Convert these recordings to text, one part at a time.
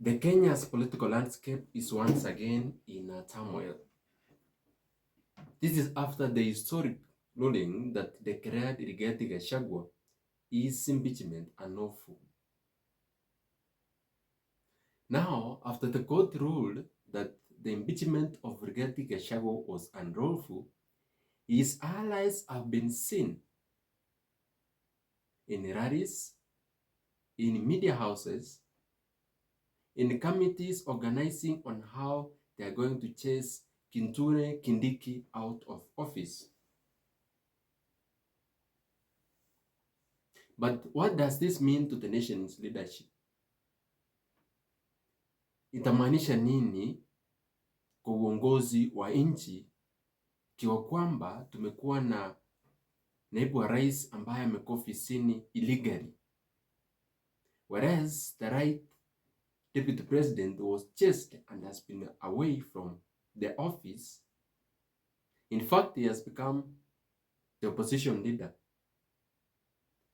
The Kenya's political landscape is once again in a turmoil. This is after the historic ruling that declared Rigathi Gachagua is impeachment unlawful. Now, after the court ruled that the impeachment of Rigathi Gachagua was unlawful, his allies have been seen in rallies, in media houses, in committees organizing on how they are going to chase Kindiki out of office. But what does this mean to the nation's leadership? Itamaanisha nini kwa uongozi wa nchi kiwa kwamba tumekuwa na naibu wa rais ambaye amekuwa ofisini illegally, whereas the right deputy president was chased and has been away from the office. In fact, he has become the opposition leader.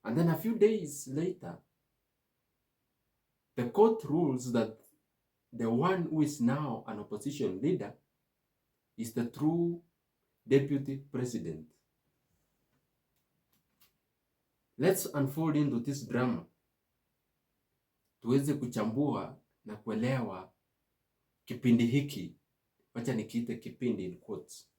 And then a few days later, the court rules that the one who is now an opposition leader is the true deputy president. Let's unfold into this drama, tuweze kuchambua na kuelewa kipindi hiki, wacha nikiite kipindi in quotes.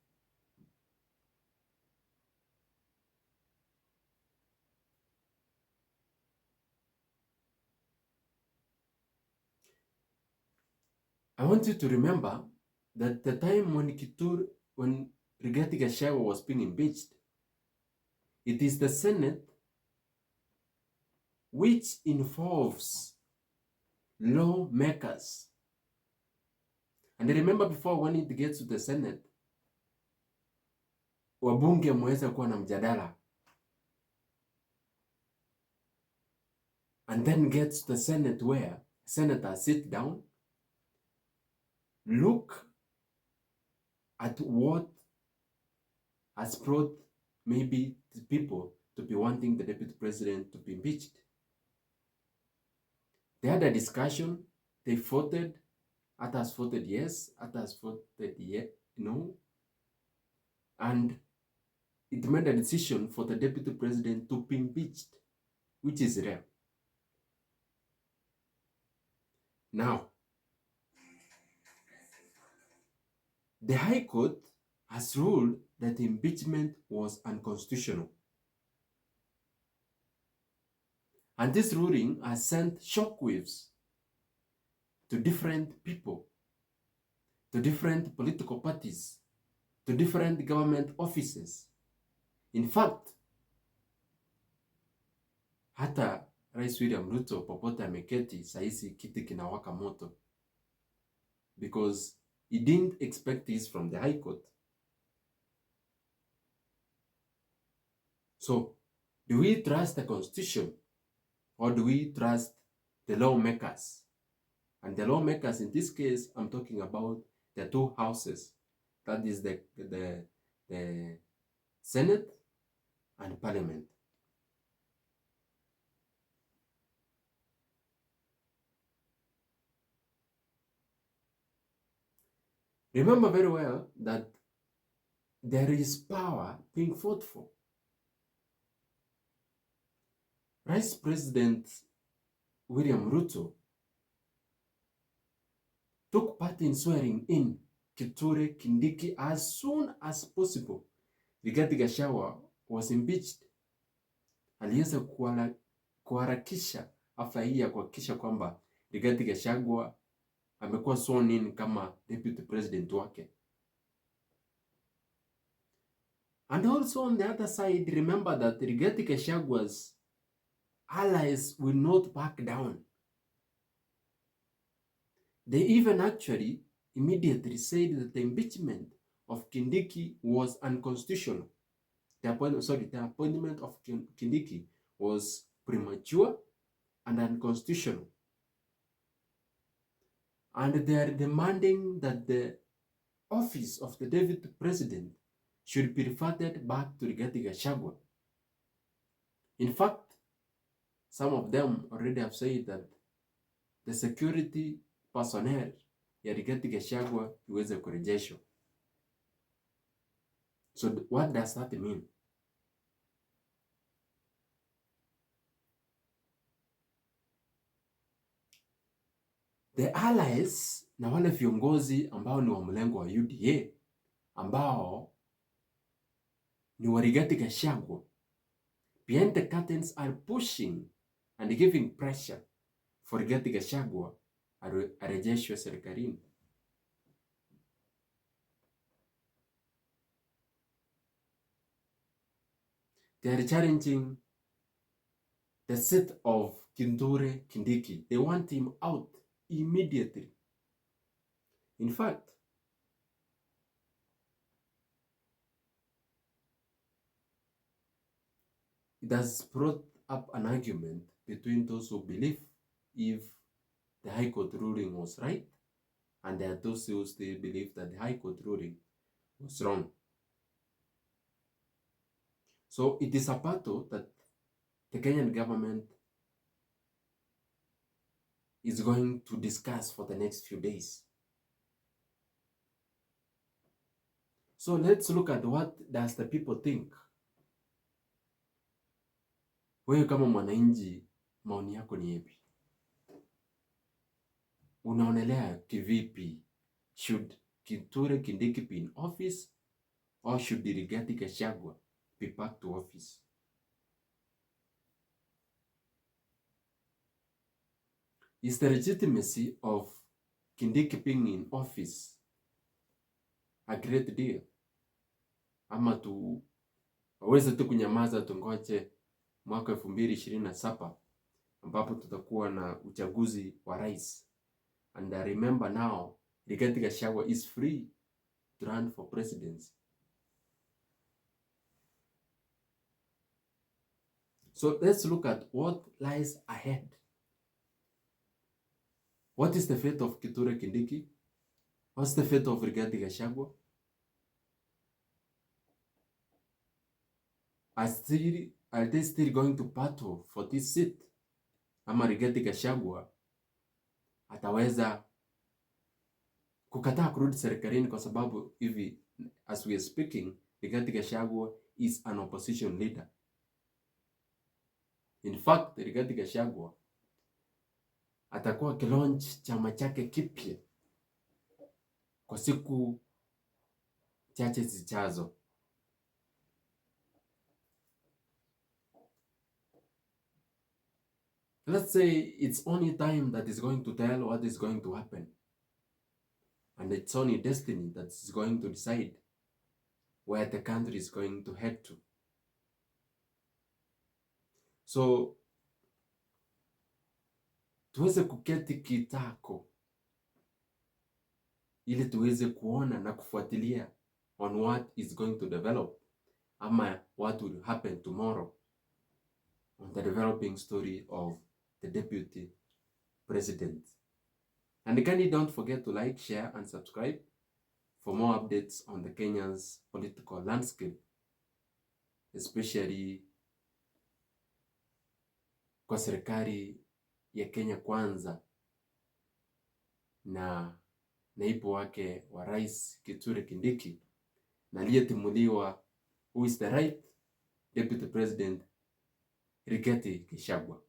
I want you to remember that the time when Rigathi Gachagua was being impeached, it is the Senate which involves lawmakers. And remember, before when it gets to the Senate, wabunge mweza kuwa na mjadala. And then gets to the Senate where senators sit down, look at what has brought maybe the people to be wanting the deputy president to be impeached. They had a discussion, they voted, others voted yes, others voted no, and it made a decision for the deputy president to be impeached, which is rare. Now, the High Court has ruled that impeachment was unconstitutional. And this ruling has sent shockwaves to different people, to different political parties, to different government offices. In fact, hata Rais William Ruto popote ameketi saisi kiti kinawaka moto, because he didn't expect this from the High Court. So, do we trust the Constitution or do we trust the lawmakers? And the lawmakers in this case, I'm talking about the two houses. That is the Senate and Parliament. Remember very well that there is power being fought for. Vice President William Ruto took part in swearing in Kindiki as soon as possible. Rigathi Gachagua was impeached. Aliweza kuharakisha hafla hii ya kuhakikisha kwamba Rigathi Gachagua amekuwa sworn in kama deputy president wake. And also on the other side, remember that Rigathi Gachagua's allies will not back down. They even actually immediately said that the impeachment of Kindiki was unconstitutional. The appointment of Kindiki was premature and unconstitutional. And they are demanding that the office of the deputy president should be reverted back to Rigathi Gachagua. In fact, some of them already have said that the security personnel ya Rigathi Gachagua iweze kurejeshwa. So what does that mean? The allies na wale viongozi ambao ni wa mlengo wa UDA ambao ni wa Rigathi Gachagua behind the curtains are pushing and giving pressure for Rigathi Gachagua arejeshwe serikalini. They are challenging the seat of Kindiki. They want him out immediately. In fact, it has brought up an argument between those who believe if the High Court ruling was right, and there are those who still believe that the High Court ruling was wrong. So it is a battle that the Kenyan government is going to discuss for the next few days. So let's look at what does the people think. Wewe kama mwananchi, maoni yako ni yapi? Unaonelea kivipi? Should Kithure Kindiki be in office, or should Rigathi Gachagua be back to office? Is the legitimacy of Kindiki being in office a great deal? Ama waweze tu kunyamaza tungoje mwaka 2027 ambapo tutakuwa na uchaguzi wa rais? And I remember now, Rigathi Gachagua is free to run for presidency. So let's look at what lies ahead. What is the fate of Kithure Kindiki? What's the fate of Rigathi Gachagua? Are they still going to battle for this seat? Ama Rigathi Gachagua ataweza kukataa kurudi serikalini kwa sababu hivi as we are speaking, Rigathi Gachagua is an opposition leader. In fact, Rigathi Gachagua atakuwa akilaunch chama chake kipya kwa siku chache zijazo. Let's say it's only time that is going to tell what is going to happen. And it's only destiny that is going to decide where the country is going to head to. So, tuweze kuketi kitako ili tuweze kuona na kufuatilia on what is going to develop ama what will happen tomorrow on the developing story of the deputy president. And kindly don't forget to like, share and subscribe for more updates on the Kenya's political landscape, especially kwa serikali ya Kenya Kwanza na naibu wake wa rais Kithure Kindiki na aliyetimuliwa who is the right deputy president Rigathi Gachagua.